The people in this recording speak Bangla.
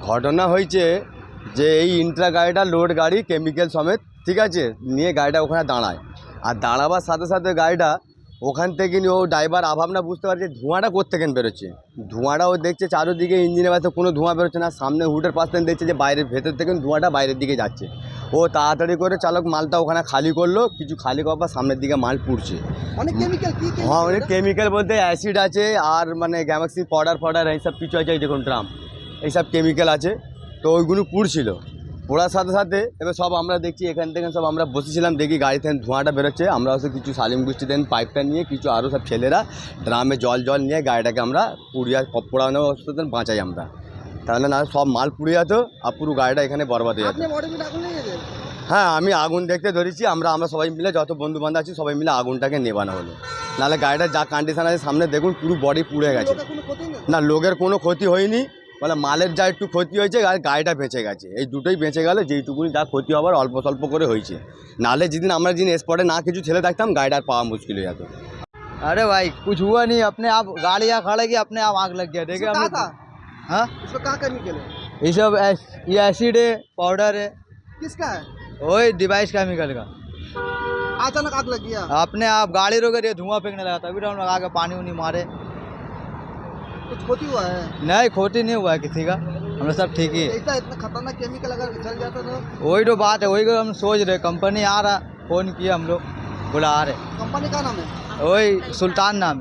ঘটনা হয়েছে যে এই ইন্ট্রা গাড়িটা লোড গাড়ি কেমিক্যাল সমেত, ঠিক আছে, নিয়ে গাড়িটা ওখানে দাঁড়ায়। আর দাঁড়াবার সাথে সাথে গাড়িটা ওখান থেকে নিয়ে ও ড্রাইভার ভাবনা বুঝতে পারছে ধোঁয়াটা কোত্থেকে বেরোচ্ছে। ধোঁয়াটা ও দেখছে চারোদিকে ইঞ্জিনের পাশে কোনো ধোঁয়া বেরোচ্ছে না, সামনে হুডের পাশ থেকে দেখছে যে বাইরের ভেতর থেকে ধোঁয়াটা বাইরের দিকে যাচ্ছে। ও তাড়াতাড়ি করে চালক মালটা ওখানে খালি করলো, কিছু খালি করার পর সামনের দিকে মাল পুড়ছে। অনেক কেমিক্যাল কি হ্যাঁ, অনেক কেমিক্যাল বলতে অ্যাসিড আছে আর মানে গ্যামাক্সি পাউডার এইসব কিছু আছে, এই দেখুন ড্রাম, এইসব কেমিক্যাল আছে। তো ওইগুলো পুড়ছিল। পোড়ার সাথে সাথে এবার সব আমরা দেখছি এখান থেকে সব আমরা বসেছিলাম, দেখি গাড়ি থেকে ধোঁয়াটা বেরোচ্ছে। আমরা হচ্ছে কিছু সালিম গোষ্ঠী দেন পাইপটা নিয়ে কিছু আরও সব ছেলেরা ড্রামে জল নিয়ে গাড়িটাকে আমরা পোড়ানোর অবস্থাতে বাঁচাই আমরা, তাহলে না সব মাল পুড়ে যেত আর পুরো গাড়িটা এখানে বরবাদ হয়ে যেত। হ্যাঁ, আমি আগুন দেখতে ধরেছি, আমরা সবাই মিলে যত বন্ধু বান্ধব আছি সবাই মিলে আগুনটাকে নেবানো হলো। নাহলে গাড়িটার যা কন্ডিশন আছে সামনে দেখুন পুরো বডি পুড়ে গেছে। না, লোকের কোনো ক্ষতি হয়নি, বলে মালের যা একটু ক্ষতি হয়েছে আর গাড়িটা বেঁচে গেছে, এই দুটোই বেঁচে গেল। যেইটুকুনি যা ক্ষতি হবার অল্প স্বল্প করে হয়েছে, নাহলে যেদিন আমরা স্পটে না কিছু ছেলে থাকতাম গাড়িটা পাওয়া মুশকিল হয়ে যেত। अरे भाई कुछ हुआ नहीं, अपने आप गाड़ी यहाँ खड़े की अपने आप आग लग गया। देखे हम लोग। हाँ, इसमें क्या केमिकल है? ये सब ये एसिड है, पाउडर है, किसका है? वही डिवाइस केमिकल का। अचानक आग लग गया। अपने आप गाड़ी रोक रही है, धुआं फेंकने लगा, तभी तो हम लोग आके पानी उनी मारे। कुछ क्षति हुआ है? नहीं, खोटी नहीं हुआ है किसी का, हम लोग सब ठीक ही है। ऐसा इतना खतरनाक केमिकल अगर जल जाता तो? वही तो बात है, वही को हम सोच रहे। कंपनी आ रहा, फ़ोन किया हम लोग, बुला आ रहे। कंपनी का नाम है? वही सुल्तान नाम।